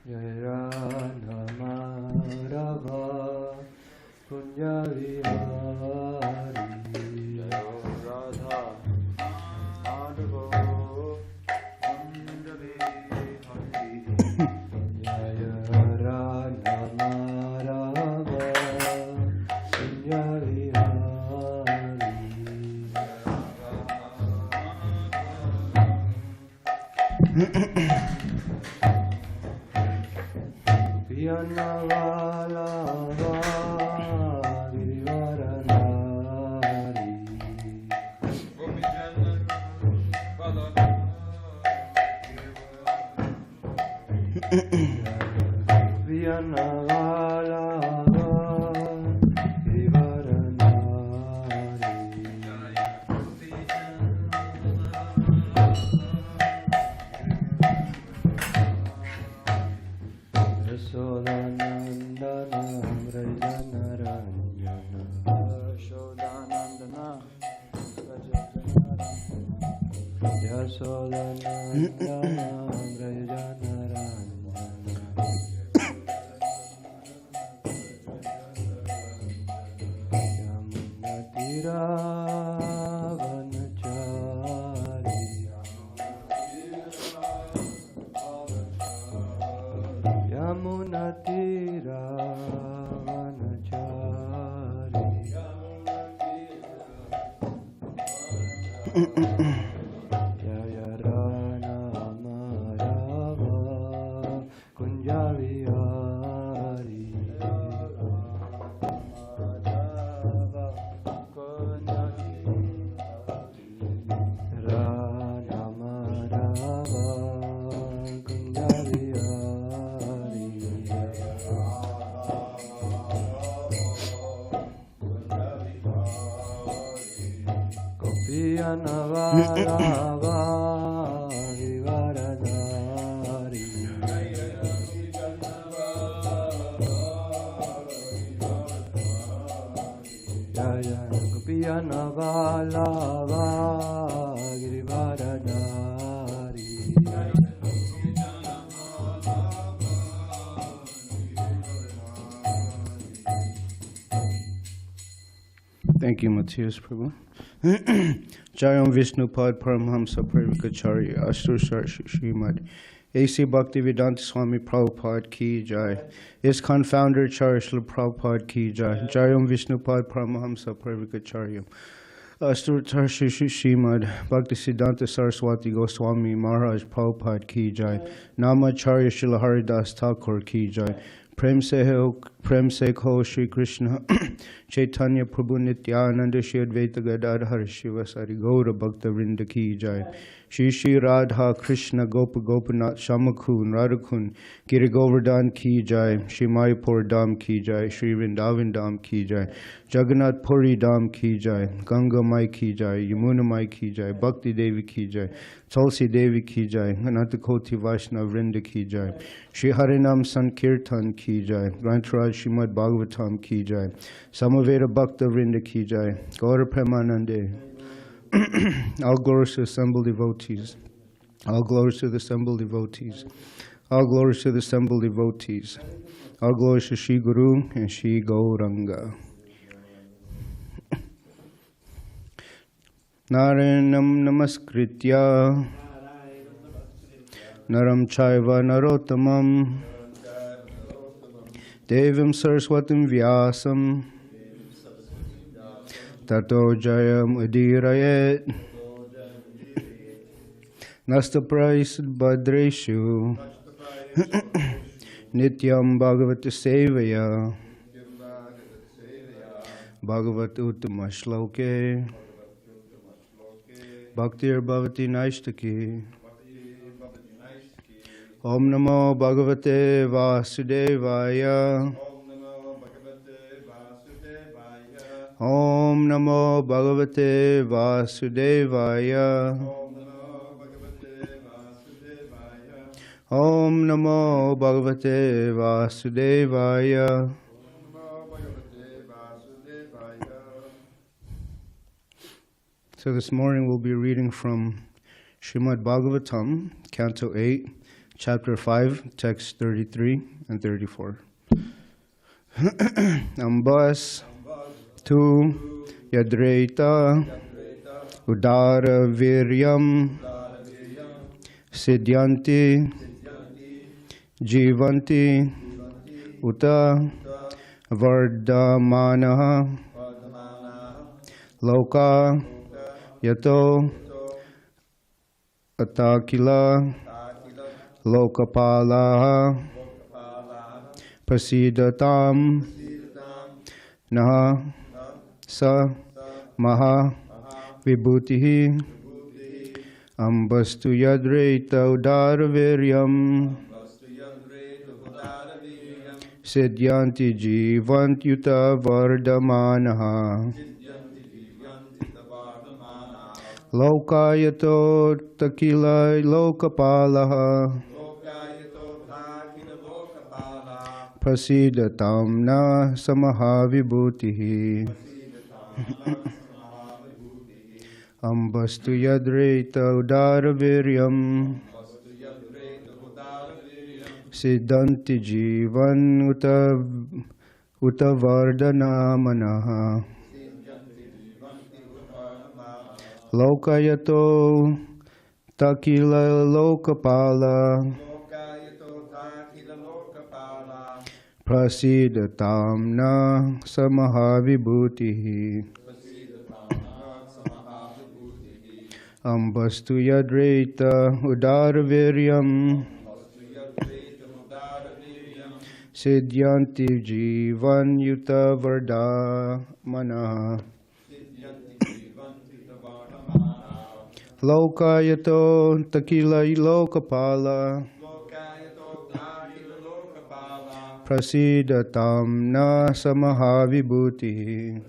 Jaya Namarava Kunya Vihari Jaya Radha Madhava Kunya Vihari Jaya Radha Madhava Kunya Vihari Pianavala Girivaranari Pianavala Thank you, Matthias Prabhu. Jayam Vishnupad Paramhamsa Parikacharya Ashtur Srimad A.C. Bhaktivedanta Swami Prabhupada Ki Jai. ISKCON Founder Charya Srila Prabhupada Ki Jai. Jayam Vishnupad Paramhamsa Parikacharya Ashtur Srimad Bhaktisiddhanta Saraswati Goswami Maharaj Prabhupada Ki Jai. Namacharya Srila Haridas Thakur Ki Jai. Prem se kho Shri Krishna Chaitanya Prabhu Nityananda Shri Advaita Gadadhar Shivasari Gaura Bhakta Vrinda Ki Jai. Shri Shri Radha Krishna Gopa Gopinath Shamakun Radhakun Giri Govardhan Ki Jai. Shri Mayapur Dham Ki Jai. Shri Vrindavan Dham Ki Jai. Jagannath Puri Dham Ki Jai. Ganga Mai Ki Jai. Yamuna Mai Ki Jai. Bhakti Devi Ki Jai. Tulsi Devi Ki Jai. Anantakoti Vaishnava Vrinda Ki Jai. Shri Harinam Sankirtan Ki Jai. Grantaraj Srimad Bhagavatam Ki Jai. Samaveda Bhakta Vrinda Ki Jai. Gaura Premanande. All glories to the assembled devotees. All glories to the assembled devotees. All glories to the assembled devotees. All glories to Shri Guru and Shri Gauranga. Naranam Namaskritya Naram Chaiva Narottamam Devam Saraswatim Vyasam Tato Jayam Udirayet Nastaprais Badreshu Nityam Bhagavata Sevaya Bhagavat Uttama Shloke Bhaktir Bhavati Naishtaki Om Namo Bhagavate Vasudevaya Om Namo Bhagavate Vasudevaya Om Namo Bhagavate Vasudevaya. So this morning we'll be reading from Srimad Bhagavatam, Canto 8, chapter 5, text 33 and 34. Ambas tu yadreta udara viryam siddhyanti jivanti uta vardamanaha loka yato atakila lokapalaha prasidatam naha sa maha vibhutihi ambastu yadreta udaraviryam siddhyanti jivantyuta vardamanaha lokayato takila lokapalaha prasidatam na samaha vibhutihi ambastu yadreta udaraviryam siddhanti jivan uta vardana manaha lokayato takila lokapala prasidatam na samaha vibhutihi ambastu yadreta udaraviryam siddhyanti jivan yuta vardamana lokayato takila lokapala prasidatam na samaha vibhutihi.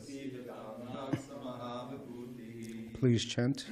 Please chant.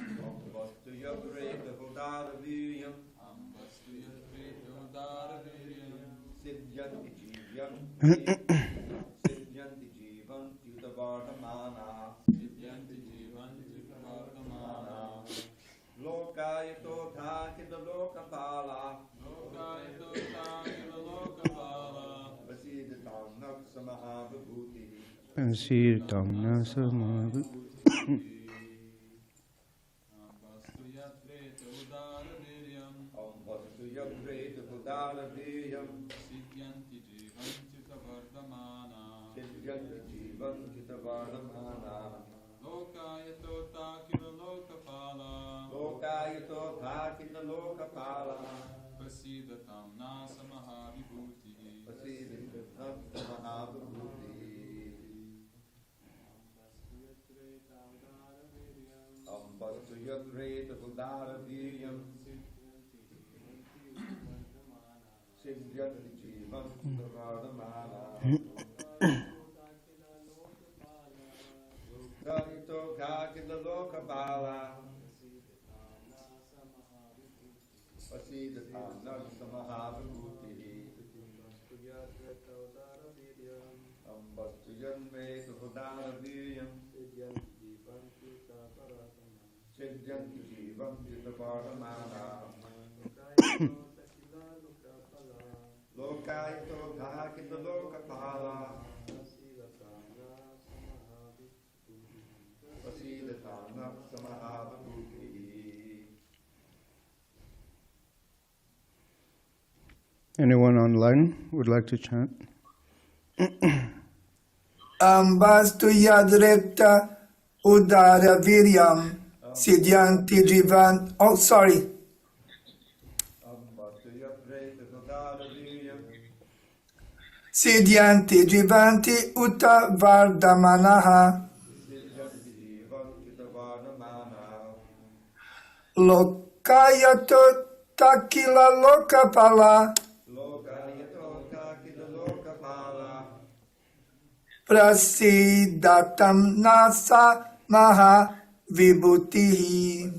Prasidatam na samaha Anyone online would like to chant? Ambastu yadrepta udara viryam siddhyanti jivan. Oh, sorry. Siddhyanti jivanti uta vardamanaha. Lokayato takila lokapala. Prasidatam nasa maha vibhutihi.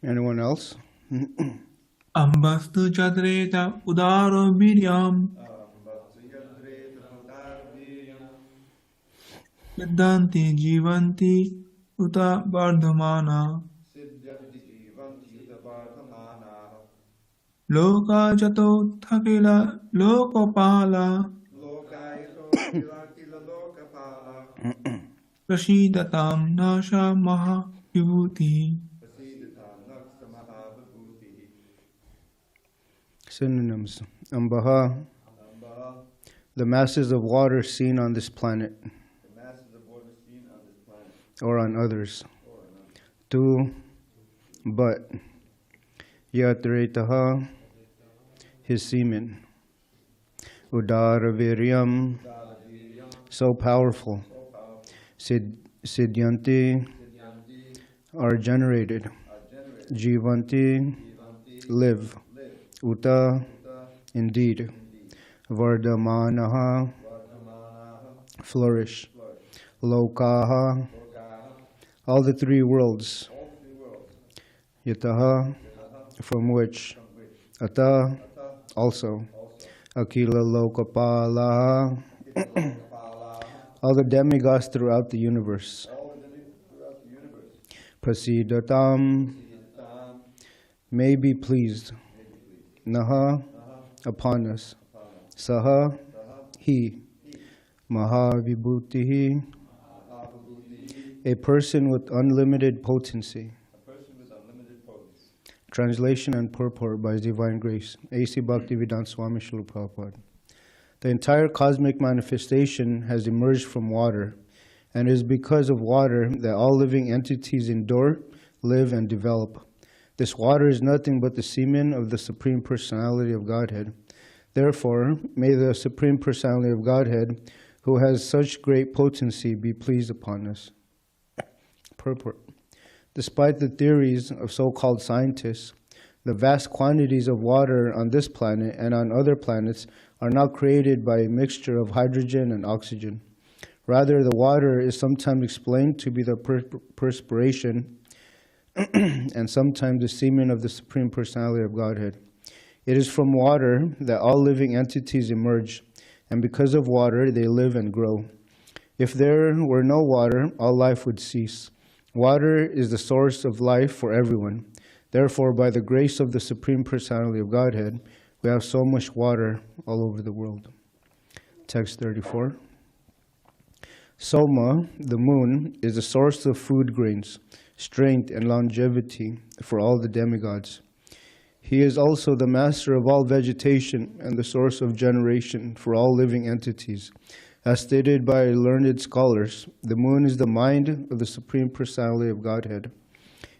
Anyone else? Ambastu jadreta udaro viryam siddhanti jivanti uta vardhamana siddhyati jivanti utavardhamana loka jato thakila lokopala lokayato kilakila lokapala prasidatam nasha maha vibhuti. prasidita naksamaha vibhuti. Synonyms. Ambaha, Amba, the masses of water seen on this planet the masses of water seen on this planet or on others. or on others. Tu, but. Yatretaha, his semen. Udaraviryam, Dalaviryam, so powerful. so powerful. Siddhyanti, Siddhyanti, are generated. are generated. Jivanti, Jivanti, live. live. Uta, Uta, indeed. indeed. Vardhamanaha, Vardhamanaha, flourish. flourish. Lokaha, Lokaha, all the three worlds. all three worlds. Yataha, Yataha, from which. from which. Ata, Ata, also. also. Akila Lokapalaha, Lokapala, all the demigods throughout the universe. all of them throughout the universe. Prasidatam, Siddham, may be pleased. Naha, upon us. Saha, he. Mahavibhutihi, Mahavibhuti, a person with unlimited potency. a person with unlimited potency. Translation and purport by His Divine Grace. A.C. Bhaktivedanta Swami Srila Prabhupada. The entire cosmic manifestation has emerged from water, and it is because of water that all living entities endure, live, and develop. This water is nothing but the semen of the Supreme Personality of Godhead. Therefore, may the Supreme Personality of Godhead, who has such great potency, be pleased upon us. Purport. Despite the theories of so-called scientists, the vast quantities of water on this planet and on other planets are not created by a mixture of hydrogen and oxygen. Rather, the water is sometimes explained to be the perspiration and sometimes the semen of the Supreme Personality of Godhead. It is from water that all living entities emerge, and because of water they live and grow. If there were no water, all life would cease. Water is the source of life for everyone. Therefore, by the grace of the Supreme Personality of Godhead, we have so much water all over the world. Text 34. Soma, the moon, is the source of food grains, strength, and longevity for all the demigods. He is also the master of all vegetation and the source of generation for all living entities. As stated by learned scholars, the moon is the mind of the Supreme Personality of Godhead.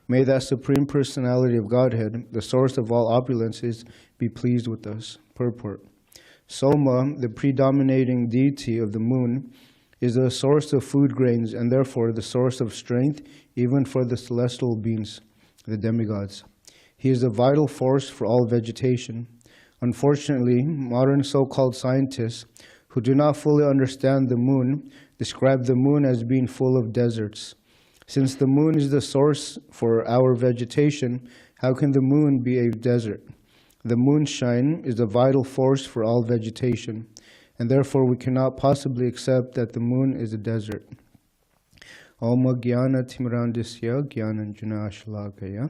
May that Supreme Personality of Godhead, the source of all opulences, be pleased with us. Purport. Soma, the predominating deity of the moon, is the source of food grains and therefore the source of strength even for the celestial beings, the demigods. He is a vital force for all vegetation. Unfortunately, modern so-called scientists who do not fully understand the moon describe the moon as being full of deserts. Since the moon is the source for our vegetation, how can the moon be a desert? The moonshine is a vital force for all vegetation, and therefore we cannot possibly accept that the moon is a desert. Om Jnana Timrandisya Jnananjana Shalakaya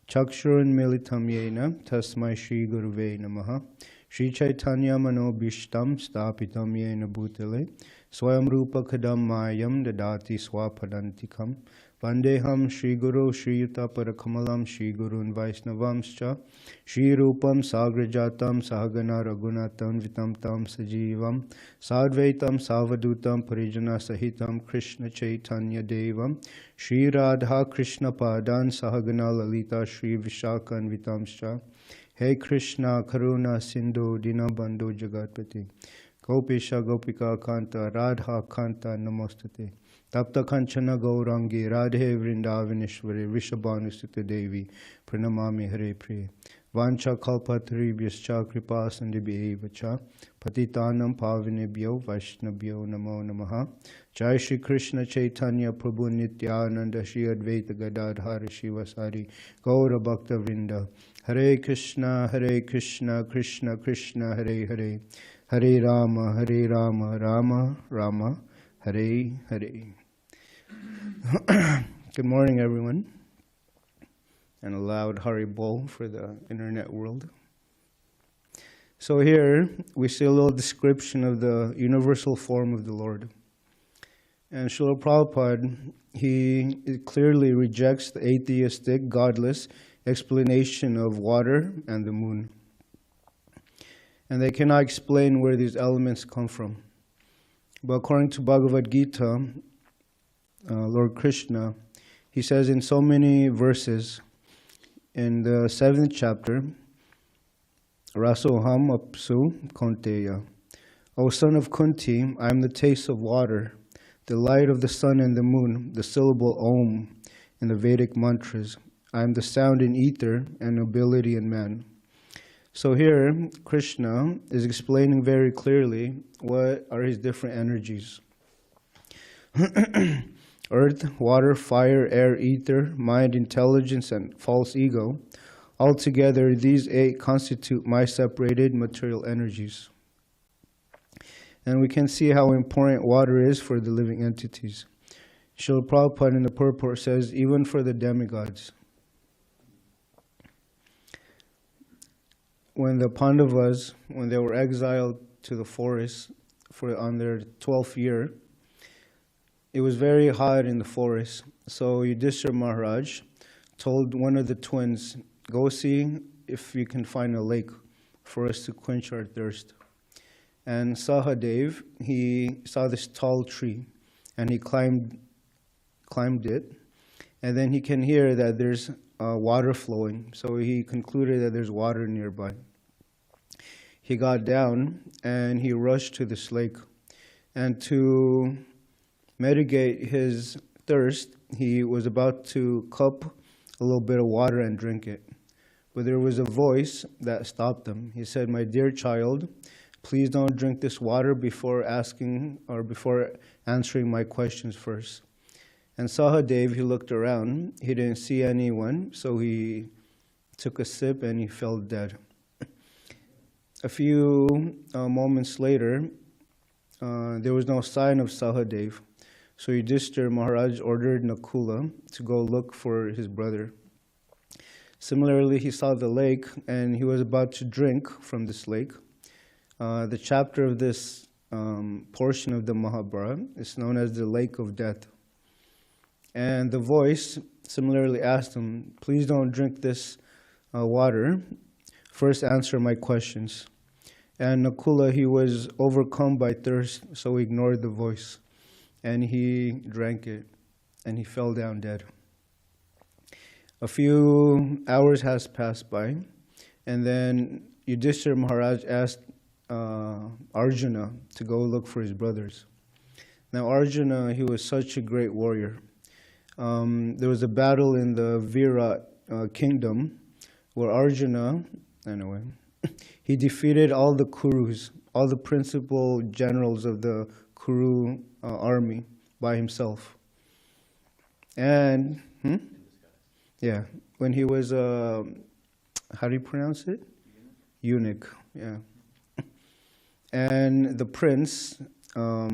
Chakshurun Militam Yena Tasmai Shri Guruve Namaha Shri Chaitanya Mano Bhishtam Stapitam Yena Bhutale Swayam Rupa Kadam Mayam Dadati Swapadantikam Vandeham Shri Guru Shri Yuta Parakamalam Shri Gurun Vaisnavamscha Shri Rupam Sagrajatam Sahagana Raghunatam Vitam Tam Sajivam Sadvaitam Savadutam Parijana Sahitam Krishna Chaitanya Devam Shri Radha Krishna Padan Sahagana Lalita Shri Vishakan Vitamscha Hey Krishna Karuna Sindhu Dinabandhu Jagatpati Gopisha Gopika Kanta Radha Kanta Namostate Tapta Kanchana Gaurangi Radhe Vrindavaneshwari Rishabhanusita Devi Pranamami Hare Priya Vancha Kalpataribhyascha Kripa Sandibhyevacha Patitanam Pavinebhyo Vaishnabhyo Namo Namaha Jai Shri Krishna Chaitanya Prabhu Nityananda Shri Advaita Gadadhara Shivasari Gaura Bhakta Vrinda Hare Krishna Krishna Krishna Hare Hare Hare Rama Rama Rama Hare Hare. Good morning, everyone. And a loud Haribol for the internet world. So here we see a little description of the universal form of the Lord. And Srila Prabhupada, he clearly rejects the atheistic, godless explanation of water and the moon. And they cannot explain where these elements come from. But according to Bhagavad Gita, Lord Krishna, he says in so many verses, in the 7th chapter, Rasoham apsu Konteya. O son of Kunti, I am the taste of water, the light of the sun and the moon, the syllable Om in the Vedic mantras. I am the sound in ether and nobility in man. So here, Krishna is explaining very clearly what are his different energies. Earth, water, fire, air, ether, mind, intelligence, and false ego. Altogether, these 8 constitute my separated material energies. And we can see how important water is for the living entities. Srila Prabhupada in the purport says, even for the demigods. When the Pandavas, when they were exiled to the forest on their 12th year, it was very hot in the forest. So Yudhishthira Maharaj told one of the twins, go see if you can find a lake for us to quench our thirst. And Sahadev, he saw this tall tree, and he climbed it, and then he can hear that there's water flowing, so he concluded that there's water nearby. He got down, and he rushed to this lake, and to mitigate his thirst, he was about to cup a little bit of water and drink it. But there was a voice that stopped him. He said, my dear child, please don't drink this water before asking or before answering my questions first. And Sahadev, he looked around. He didn't see anyone, so he took a sip and he fell dead. A few moments later, there was no sign of Sahadev. So Yudhishthira Maharaj ordered Nakula to go look for his brother. Similarly, he saw the lake and he was about to drink from this lake. The chapter of this portion of the Mahabharata is known as the Lake of Death. And the voice similarly asked him, please don't drink this water. First answer my questions. And Nakula, he was overcome by thirst, so he ignored the voice. And he drank it, and he fell down dead. A few hours has passed by, and then Yudhishthira Maharaj asked Arjuna to go look for his brothers. Now Arjuna, he was such a great warrior. There was a battle in the Virat kingdom where Arjuna, anyway, he defeated all the Kurus, all the principal generals of the Kuru army by himself. And, yeah, when he was, how do you pronounce it? Eunuch, yeah. And the prince, I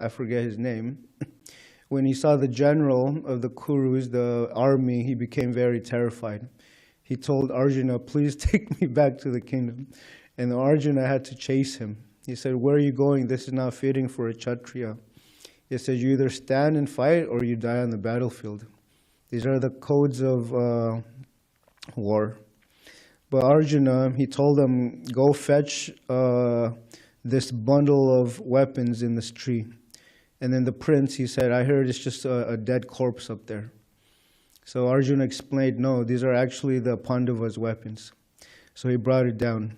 forget his name, when he saw the general of the Kurus, the army, he became very terrified. He told Arjuna, please take me back to the kingdom. And Arjuna had to chase him. He said, where are you going? This is not fitting for a Kshatriya. He said, you either stand and fight or you die on the battlefield. These are the codes of war. But Arjuna, he told them, go fetch this bundle of weapons in this tree. And then the prince, he said, I heard it's just a dead corpse up there. So Arjuna explained, no, these are actually the Pandavas' weapons. So he brought it down.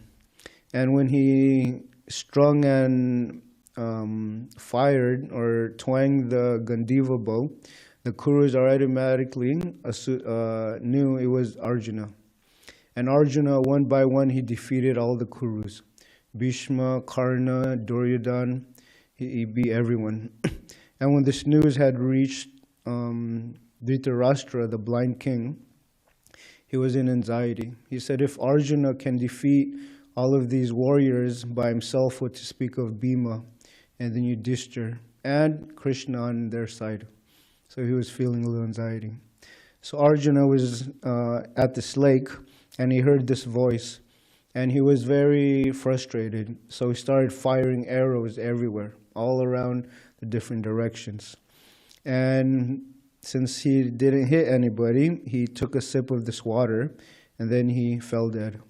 And when he strung and fired or twanged the Gandiva bow, the Kurus automatically knew it was Arjuna. And Arjuna, one by one, he defeated all the Kurus. Bhishma, Karna, Duryodhana, he beat everyone. And when this news had reached Dhritarashtra, the blind king, he was in anxiety. He said, if Arjuna can defeat all of these warriors by himself, what to speak of Bhima and then Yudhishthira and Krishna on their side. So he was feeling a little anxiety. So Arjuna was at this lake, and he heard this voice, and he was very frustrated. So he started firing arrows everywhere, all around the different directions. And since he didn't hit anybody, he took a sip of this water, and then he fell dead.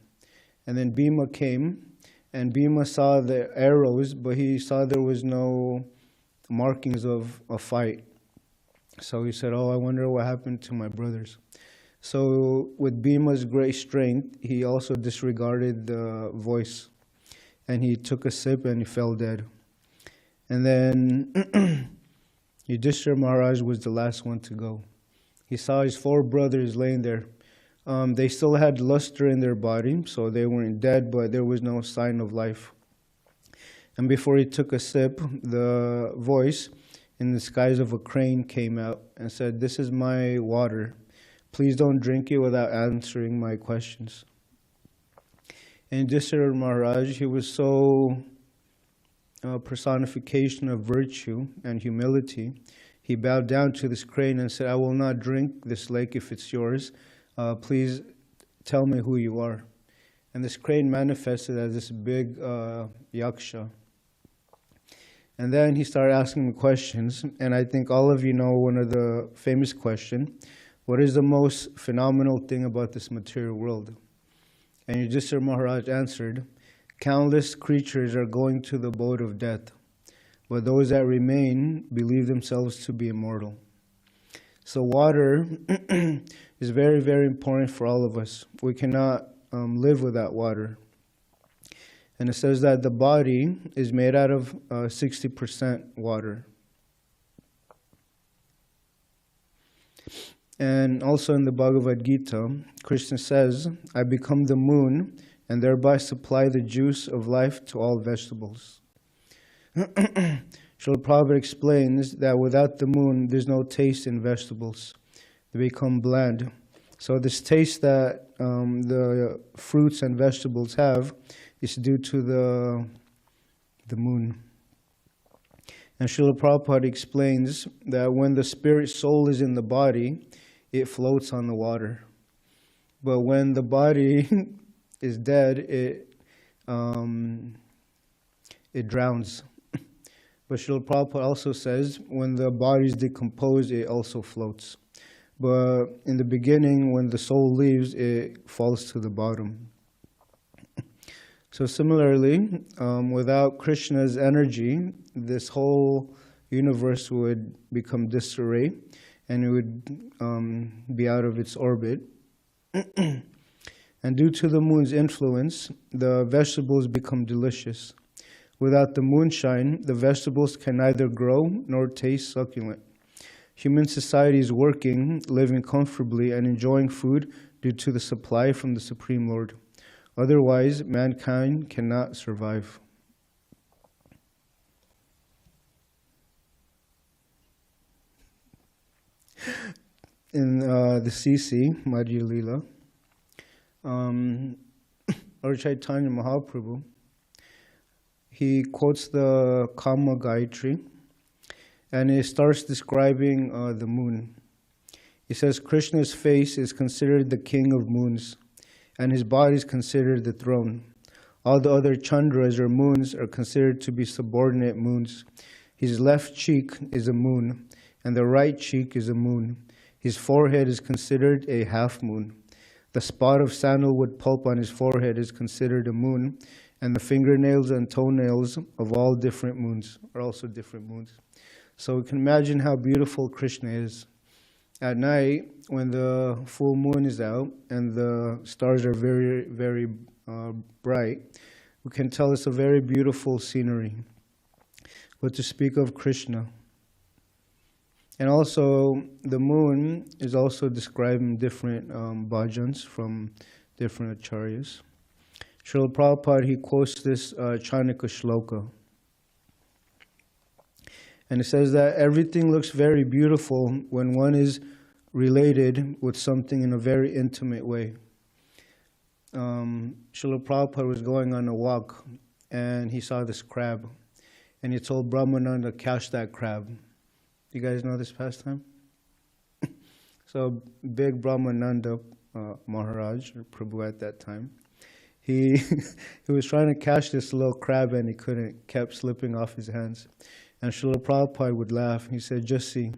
And then Bhima came, and Bhima saw the arrows, but he saw there was no markings of a fight. So he said, "Oh, I wonder what happened to my brothers." So with Bhima's great strength, he also disregarded the voice, and he took a sip and he fell dead. And then Yudhishthira Maharaj was the last one to go. He saw his 4 brothers laying there. They still had luster in their body, so they weren't dead, but there was no sign of life. And before he took a sip, the voice in the skies of a crane came out and said, "This is my water. Please don't drink it without answering my questions." And Yudhishthira Maharaj, he was so personification of virtue and humility. He bowed down to this crane and said, "I will not drink this lake if it's yours. Please tell me who you are." And this crane manifested as this big yaksha. And then he started asking me questions, and I think all of you know one of the famous questions: what is the most phenomenal thing about this material world? And Yudhishthira Maharaj answered, "Countless creatures are going to the abode of death, but those that remain believe themselves to be immortal." So water is very, very important for all of us. We cannot live without water. And it says that the body is made out of 60% water. And also in the Bhagavad Gita, Krishna says, "I become the moon and thereby supply the juice of life to all vegetables." Srila Prabhupada explains that without the moon, there's no taste in vegetables. They become bland. So this taste that the fruits and vegetables have is due to the moon. And Srila Prabhupada explains that when the spirit soul is in the body, it floats on the water. But when the body is dead, it drowns. But Srila Prabhupada also says when the body is decomposed, it also floats. But in the beginning, when the soul leaves, it falls to the bottom. So similarly, without Krishna's energy, this whole universe would become disarray, and it would be out of its orbit. And due to the moon's influence, the vegetables become delicious. Without the moonshine, the vegetables can neither grow nor taste succulent. Human society is working, living comfortably, and enjoying food due to the supply from the Supreme Lord. Otherwise, mankind cannot survive. In the CC, Madhya Lila, Lord Chaitanya Mahaprabhu, he quotes the Kama Gayatri, and he starts describing the moon. He says, "Krishna's face is considered the king of moons, and his body is considered the throne. All the other chandras or moons are considered to be subordinate moons. His left cheek is a moon, and the right cheek is a moon. His forehead is considered a half moon. The spot of sandalwood pulp on his forehead is considered a moon, and the fingernails and toenails of all different moons are also different moons." So we can imagine how beautiful Krishna is. At night, when the full moon is out and the stars are very, very bright, we can tell it's a very beautiful scenery. But to speak of Krishna. And also, the moon is also describing different bhajans from different acharyas. Srila Prabhupada, he quotes this Chanaka shloka. And it says that everything looks very beautiful when one is related with something in a very intimate way. Srila Prabhupada was going on a walk, and he saw this crab. And he told Brahmananda to catch that crab. You guys know this pastime? So big Brahmananda Maharaj, or Prabhu at that time, he he was trying to catch this little crab and he couldn't, kept slipping off his hands. And Srila Prabhupada would laugh. He said, just see,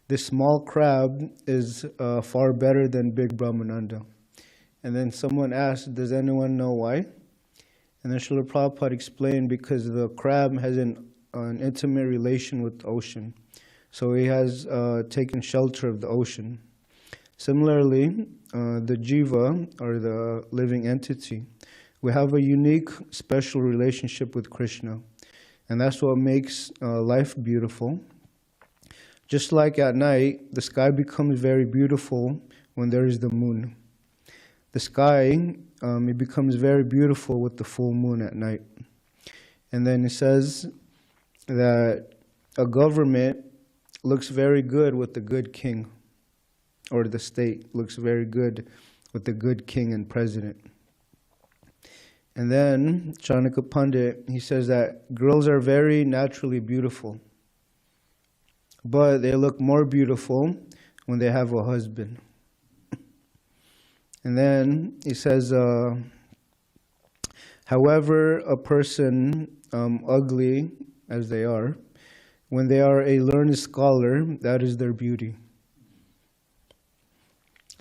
this small crab is far better than big Brahmananda. And then someone asked, does anyone know why? And then Srila Prabhupada explained, because the crab has an intimate relation with the ocean. So he has taken shelter of the ocean. Similarly, the jiva, or the living entity, we have a unique, special relationship with Krishna. And that's what makes life beautiful. Just like at night, the sky becomes very beautiful when there is the moon. The sky, it becomes very beautiful with the full moon at night. And then it says that a government looks very good with the good king, or the state looks very good with the good king and president. And then Chanakya Pandit, he says that girls are very naturally beautiful, but they look more beautiful when they have a husband. And then he says, however, a person, ugly as they are, when they are a learned scholar, that is their beauty.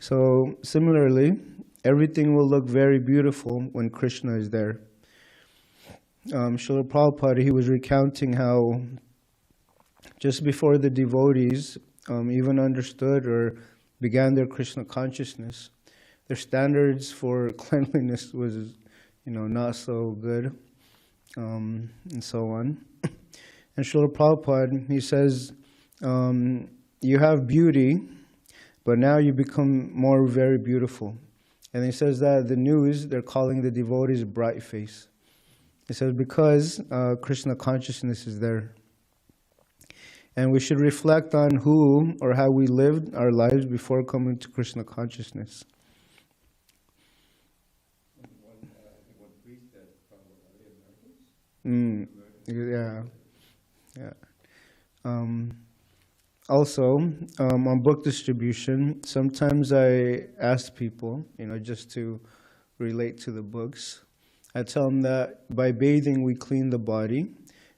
So similarly, everything will look very beautiful when Krishna is there. Srila Prabhupada, he was recounting how just before the devotees even understood or began their Krishna consciousness, their standards for cleanliness was, not so good, and so on. And Srila Prabhupada, he says, you have beauty, but now you become more very beautiful. And he says that the news, they're calling the devotees bright face. He says because Krishna consciousness is there. And we should reflect on who or how we lived our lives before coming to Krishna consciousness. One priest that from Yeah. Also, on book distribution, sometimes I ask people, just to relate to the books. I tell them that by bathing we clean the body,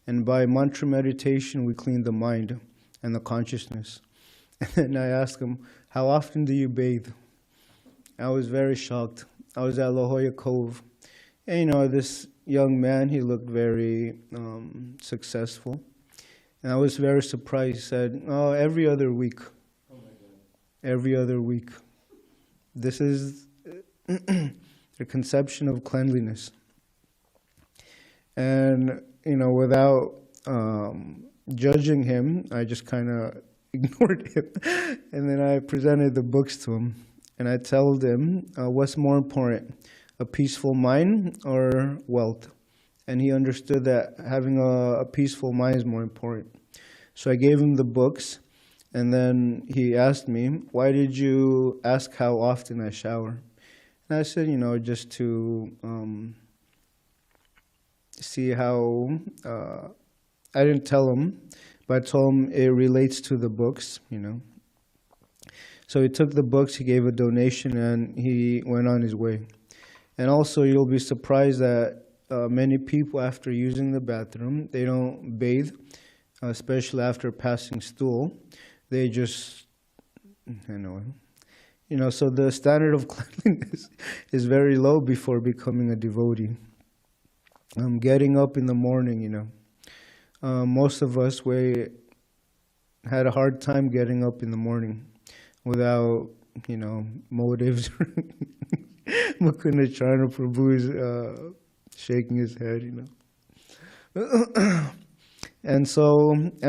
and by mantra meditation we clean the mind and the consciousness. And then I ask them, how often do you bathe? I was very shocked. I was at La Jolla Cove, and this young man, he looked very successful. And I was very surprised. He said, oh, every other week. Oh my God. Every other week. This is the conception of cleanliness. And, without judging him, I just kind of ignored him. And then I presented the books to him. And I told him, what's more important, a peaceful mind or wealth? And he understood that having a peaceful mind is more important. So I gave him the books, and then he asked me, why did you ask how often I shower? And I said, just to see how, I didn't tell him, but I told him it relates to the books, So he took the books, he gave a donation, and he went on his way. And also, you'll be surprised that many people, after using the bathroom, they don't bathe, especially after passing stool. They just, so the standard of cleanliness is very low before becoming a devotee. Getting up in the morning, most of us, we had a hard time getting up in the morning without, motives. Mukunda Charna Prabhu is shaking his head, And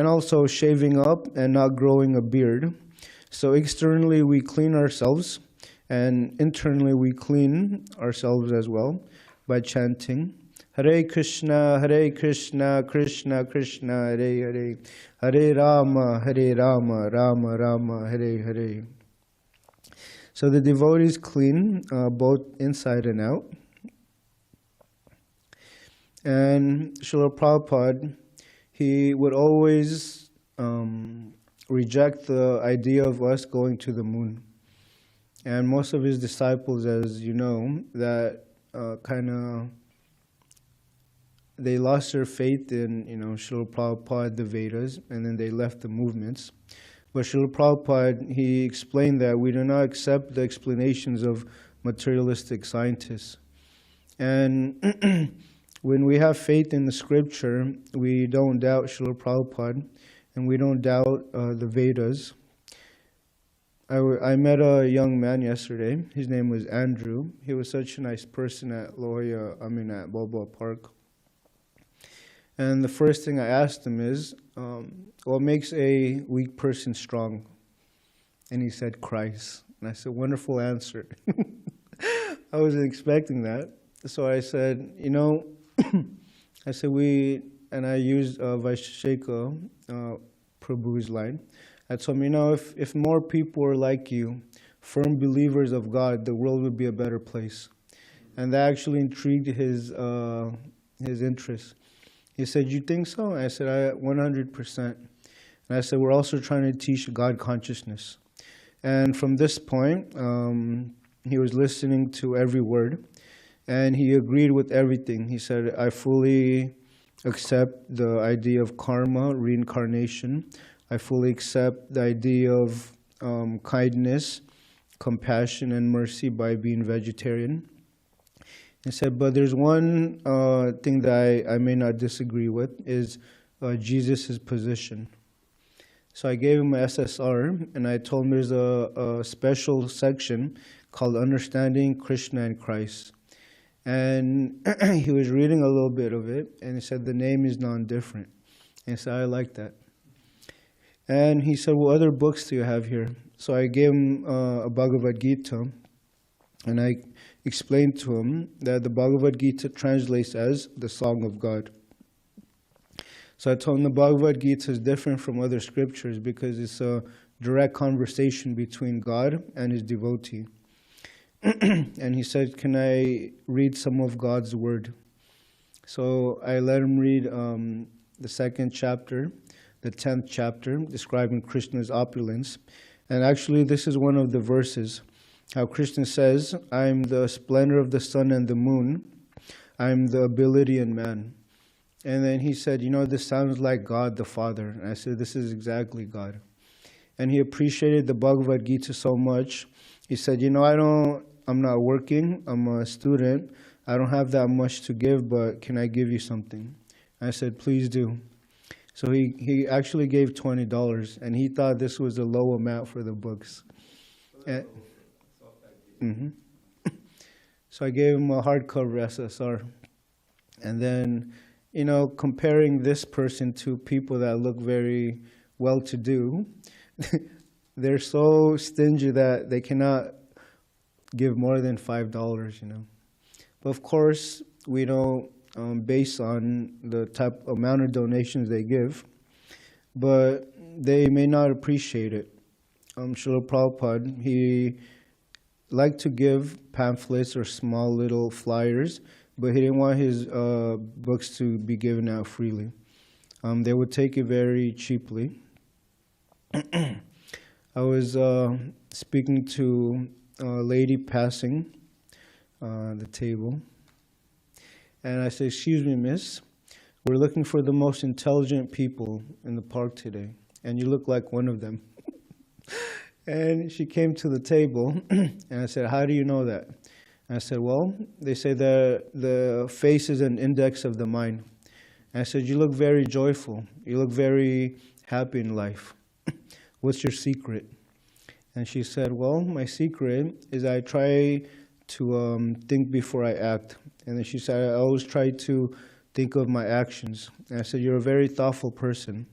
also shaving up and not growing a beard. So externally we clean ourselves, and internally we clean ourselves as well by chanting Hare Krishna, Krishna Krishna, Hare Hare, Hare Rama, Rama Rama, Hare Hare. So the devotees clean both inside and out. And Srila Prabhupada, he would always reject the idea of us going to the moon. And most of his disciples, as you know, that they lost their faith in, Srila Prabhupada, the Vedas, and then they left the movements. But Srila Prabhupada, he explained that we do not accept the explanations of materialistic scientists. And when we have faith in the scripture, we don't doubt Srila Prabhupada, and we don't doubt the Vedas. I met a young man yesterday. His name was Andrew. He was such a nice person at at Balboa Park. And the first thing I asked him is, what makes a weak person strong? And he said, Christ. And I said, wonderful answer. I wasn't expecting that. So I said, I used Vaisheshika Prabhu's line. I told him, if more people were like you, firm believers of God, the world would be a better place. And that actually intrigued his interest. He said, you think so? I said, 100%. And I said, we're also trying to teach God consciousness. And from this point, he was listening to every word, and he agreed with everything. He said, I fully accept the idea of karma, reincarnation. I fully accept the idea of kindness, compassion, and mercy by being vegetarian. He said, but there's one thing that I may not disagree with, is Jesus' position. So I gave him an SSR, and I told him there's a special section called Understanding Krishna and Christ. And he was reading a little bit of it, and he said, the name is non-different. And he said, I like that. And he said, what other books do you have here? So I gave him a Bhagavad Gita, and I explained to him that the Bhagavad Gita translates as the Song of God. So I told him the Bhagavad Gita is different from other scriptures because it's a direct conversation between God and his devotee. And he said, can I read some of God's word? So I let him read the second chapter, the 10th chapter, describing Krishna's opulence. And actually, this is one of the verses, how Krishna says, I am the splendor of the sun and the moon. I am the ability in man. And then he said, this sounds like God the Father. And I said, this is exactly God. And he appreciated the Bhagavad Gita so much. He said, I'm not working. I'm a student. I don't have that much to give, but can I give you something? I said, please do. So he actually gave $20, and he thought this was a low amount for the books. So I gave him a hardcover SSR. And then, comparing this person to people that look very well-to-do, they're so stingy that they cannot give more than $5, But of course, we don't base on the amount of donations they give, but they may not appreciate it. Srila Prabhupada, he liked to give pamphlets or small little flyers, but he didn't want his books to be given out freely. They would take it very cheaply. I was speaking to a lady passing the table, and I said, excuse me, miss, we're looking for the most intelligent people in the park today, and you look like one of them. And she came to the table, and I said, how do you know that? And I said, well, they say that the face is an index of the mind. And I said, you look very joyful. You look very happy in life. What's your secret? And she said, well, my secret is I try to think before I act. And then she said, I always try to think of my actions. And I said, you're a very thoughtful person.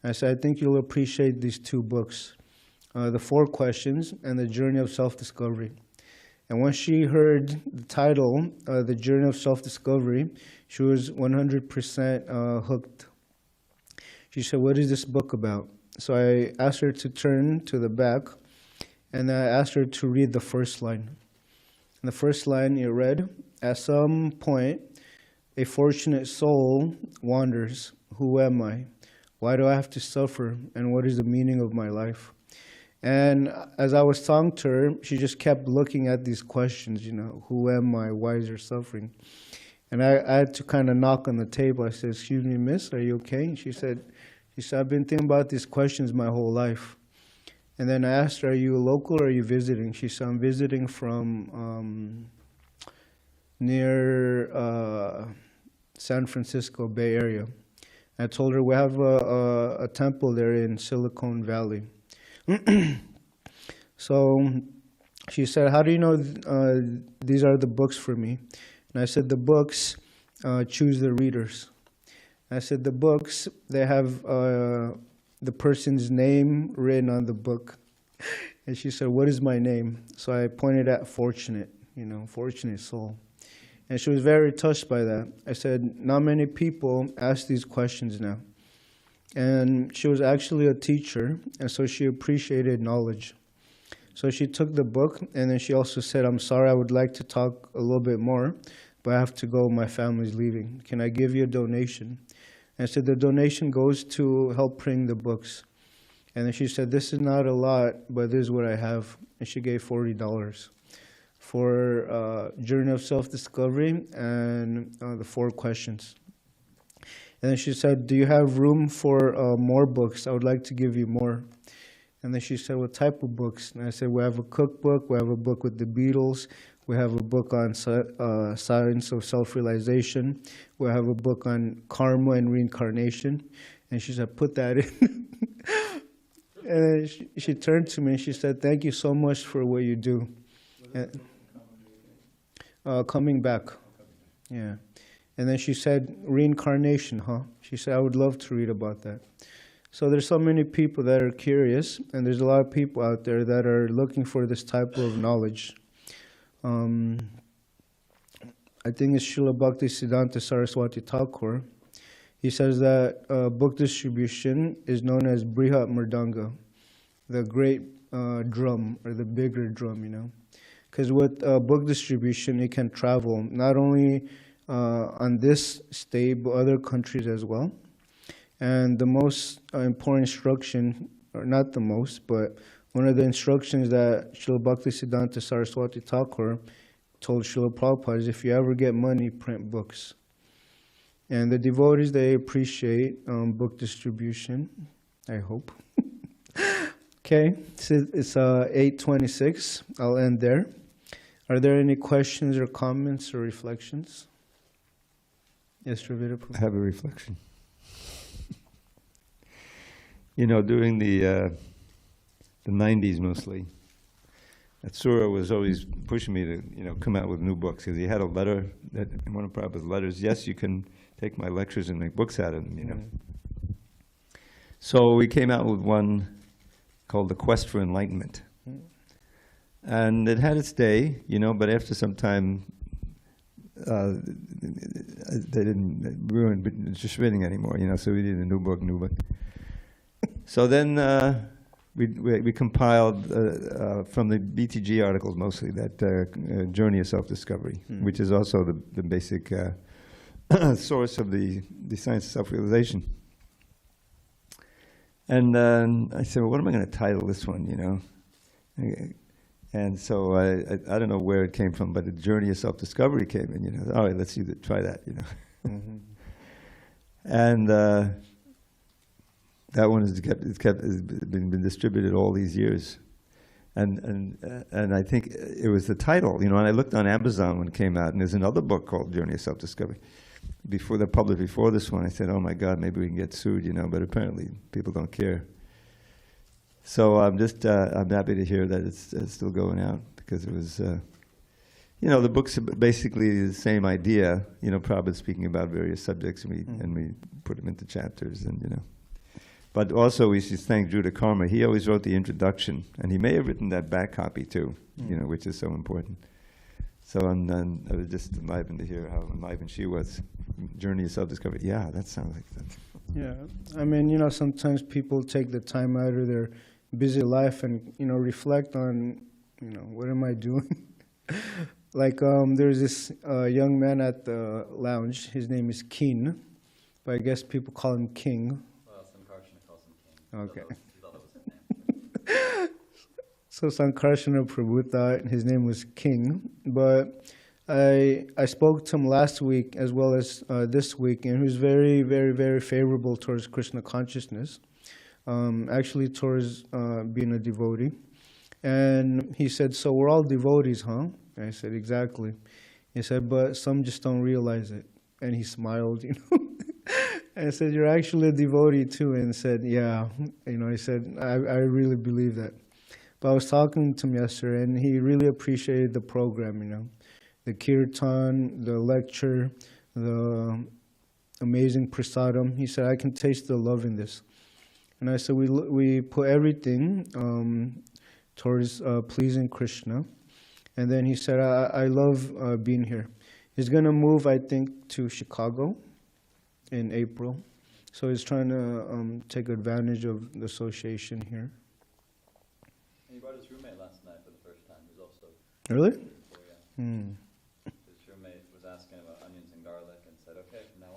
And I said, I think you'll appreciate these two books, The 4 Questions and The Journey of Self-Discovery. And when she heard the title, The Journey of Self-Discovery, she was 100% hooked. She said, what is this book about? So I asked her to turn to the back, and I asked her to read the first line. And the first line it read, at some point, a fortunate soul wanders. Who am I? Why do I have to suffer? And what is the meaning of my life? And as I was talking to her, she just kept looking at these questions, who am I? Why is there suffering? And I had to kind of knock on the table. I said, excuse me, miss, are you okay? And she said, I've been thinking about these questions my whole life. And then I asked her, are you a local or are you visiting? She said, I'm visiting from near San Francisco Bay Area. I told her we have a temple there in Silicon Valley. So she said, how do you know these are the books for me? And I said, the books choose the readers. I said, the books, they have the person's name written on the book. And she said, what is my name? So I pointed at Fortunate, Fortunate Soul. And she was very touched by that. I said, not many people ask these questions now. And she was actually a teacher, and so she appreciated knowledge. So she took the book, and then she also said, I'm sorry, I would like to talk a little bit more, but I have to go, my family's leaving. Can I give you a donation? And I said, the donation goes to help print the books. And then she said, this is not a lot, but this is what I have. And she gave $40 for Journey of Self-Discovery and the 4 questions. And then she said, do you have room for more books? I would like to give you more. And then she said, what type of books? And I said, we have a cookbook, we have a book with the Beatles, we have a book on science of self-realization, we have a book on karma and reincarnation. And she said, put that in. And she turned to me and she said, thank you so much for what you do. Coming back. Yeah. And then she said, reincarnation, huh? She said, I would love to read about that. So there's so many people that are curious, and there's a lot of people out there that are looking for this type of knowledge. I think it's Srila Bhakti Siddhanta Saraswati Thakur. He says that book distribution is known as Brihat Mridanga, the great drum, or the bigger drum, Because with book distribution, it can travel not only on this state, but other countries as well. And the most important instruction, or not the most, but one of the instructions that Srila Bhakti Siddhanta Saraswati Thakur told Srila Prabhupada is, if you ever get money, print books. And the devotees, they appreciate book distribution, I hope. Okay, so it's 8:26. I'll end there. Are there any questions or comments or reflections? Yes, Ravita. I have a reflection. During the 90s mostly, Atsura was always pushing me to, come out with new books, because he had a letter, that in one of Prabhupada's letters, yes, you can take my lectures and make books out of them, So we came out with one called The Quest for Enlightenment. And it had its day, but after some time, they didn't ruin distributing anymore, so we did a new book. So then we compiled from the BTG articles mostly that Journey of Self-Discovery, which is also the basic source of the science of self-realization. And I said, well, what am I going to title this one, And so I don't know where it came from, but the Journey of Self-Discovery came in, all right, let's try that, Mm-hmm. And that one has been distributed all these years. And I think it was the title, and I looked on Amazon when it came out, and there's another book called Journey of Self-Discovery. Before they published before this one, I said, oh my God, maybe we can get sued, but apparently people don't care. So I'm happy to hear that it's still going out, because it was, the books are basically the same idea, Prabhupada speaking about various subjects, and we put them into chapters, and But also we should thank Judah Karma. He always wrote the introduction, and he may have written that back copy too, which is so important. So I was just enlivened to hear how enlivened she was. Journey of Self-Discovery. Yeah, that sounds like that. Yeah, I mean, sometimes people take the time out of their busy life and, reflect on, what am I doing? Like, there's this young man at the lounge. His name is Keen, but I guess people call him King. Well, some Okay. So Sankarsana Prabhu thought his name was King, but I spoke to him last week as well as this week, and he was very, very, very favorable towards Krishna consciousness, actually towards being a devotee. And he said, so we're all devotees, huh? And I said, exactly. He said, but some just don't realize it. And he smiled, you know. And I said, you're actually a devotee too. And said, yeah. You know, he said, I really believe that. But I was talking to him yesterday, and he really appreciated the program, you know. The kirtan, the lecture, the amazing prasadam. He said, I can taste the love in this. And I said, we put everything towards pleasing Krishna. And then he said, I love being here. He's going to move, I think, to Chicago in April. So he's trying to take advantage of the association here. And he brought his roommate last night for the first time, who's also... Really? Yeah. Hmm. His roommate was asking about onions and garlic and said, okay, from now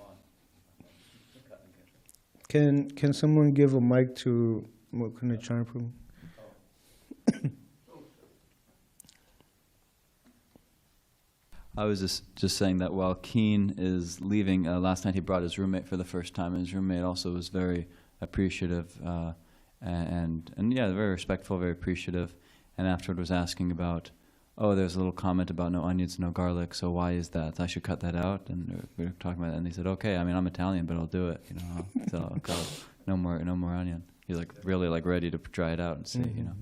on. Can someone give a mic to Mukunda Charnapur? I was just saying that while Keen is leaving, last night he brought his roommate for the first time, and his roommate also was very appreciative and yeah, very respectful, very appreciative. And afterward was asking about, oh, there's a little comment about no onions, no garlic, so why is that? I should cut that out? And we were talking about it, and he said, okay, I mean, I'm Italian, but I'll do it, you know. So I'll go, no more onion. He's like really like ready to try it out and see, you know.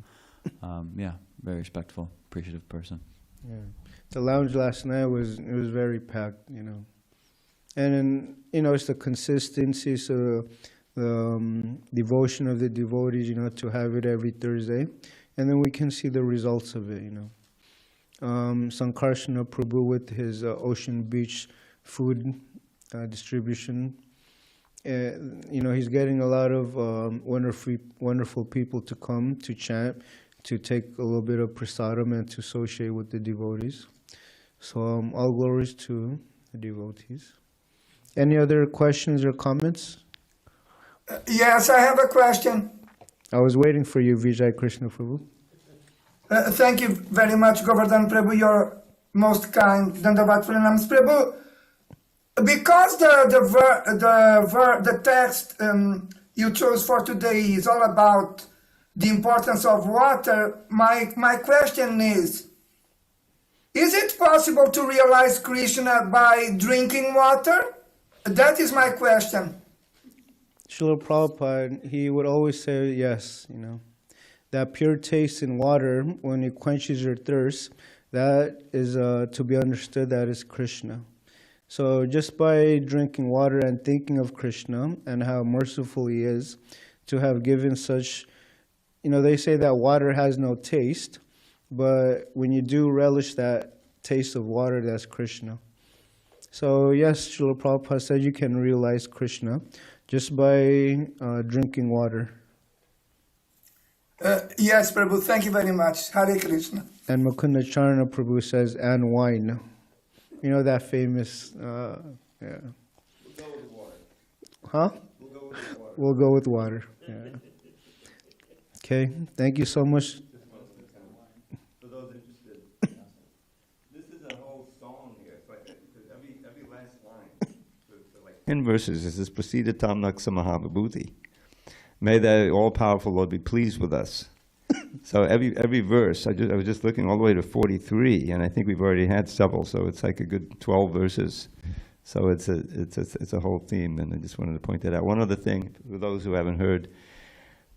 Yeah, very respectful, appreciative person. Yeah. The lounge last night was very packed, you know. And then, you know, it's the consistency, so the devotion of the devotees, you know, to have it every Thursday. And then we can see the results of it, you know. Sankarsana Prabhu with his Ocean Beach food distribution. You know, he's getting a lot of wonderful people to come to chant, to take a little bit of prasadam and to associate with the devotees. So all glories to the devotees. Any other questions or comments? Yes, I have a question. I was waiting for you, Vijay Krishna Prabhu. Thank you very much, Govardhan Prabhu. You're most kind. Dandavat Pranams Prabhu. Because the text you chose for today is all about the importance of water, my question is it possible to realize Krishna by drinking water? That is my question. Srila Prabhupada, he would always say yes, you know. That pure taste in water, when it quenches your thirst, that is to be understood, that is Krishna. So just by drinking water and thinking of Krishna and how merciful he is to have given such, you know, they say that water has no taste, but when you do relish that taste of water, that's Krishna. So yes, Srila Prabhupada said you can realize Krishna just by drinking water. Yes, Prabhu, thank you very much. Hare Krishna. And Mukunda Charna Prabhu says, and wine. You know that famous, yeah. We'll go with water. Huh? We'll go with water. We'll go with water. Yeah. Okay, thank you so much. For those interested, this is a whole song here. It's like every last line. So like 10 verses. This is Prasida Tamnaksa Mahabhibhuti. May the all-powerful Lord be pleased with us. So every verse, I was just looking all the way to 43, and I think we've already had several. So it's like a good 12 verses. So it's a whole theme, and I just wanted to point that out. One other thing, for those who haven't heard,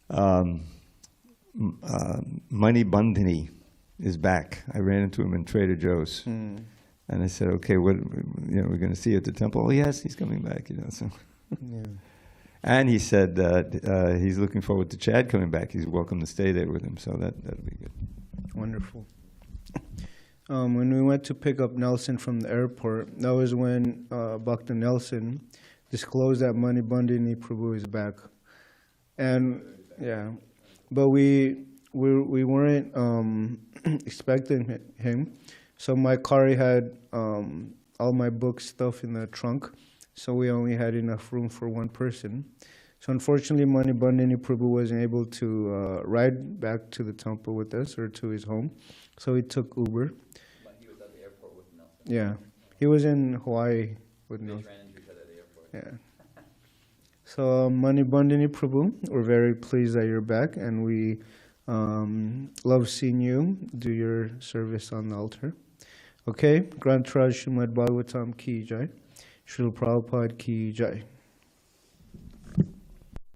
Mani Bandhani is back. I ran into him in Trader Joe's, and I said, "Okay, what? You know, we're going to see you at the temple." Oh, yes, he's coming back. You know, so. Yeah. And he said he's looking forward to Chad coming back. He's welcome to stay there with him, so that'll be good. Wonderful. When we went to pick up Nelson from the airport, that was when Bhakta Nelson disclosed that Mani Bandhani Prabhu is back. And yeah, but we weren't expecting him. So my car had all my book stuff in the trunk, so we only had enough room for one person. So unfortunately, Mani Bandini Prabhu wasn't able to ride back to the temple with us or to his home, so he took Uber. But he was at the airport with Nelson. Yeah, he was in Hawaii with They Nelson. ran into each other at the airport. Yeah. So Mani Bandini Prabhu, we're very pleased that you're back, and we love seeing you do your service on the altar. Okay, Granth Raj Srimad Bhagavatam ki jai, Srila Prabhupada ki jai.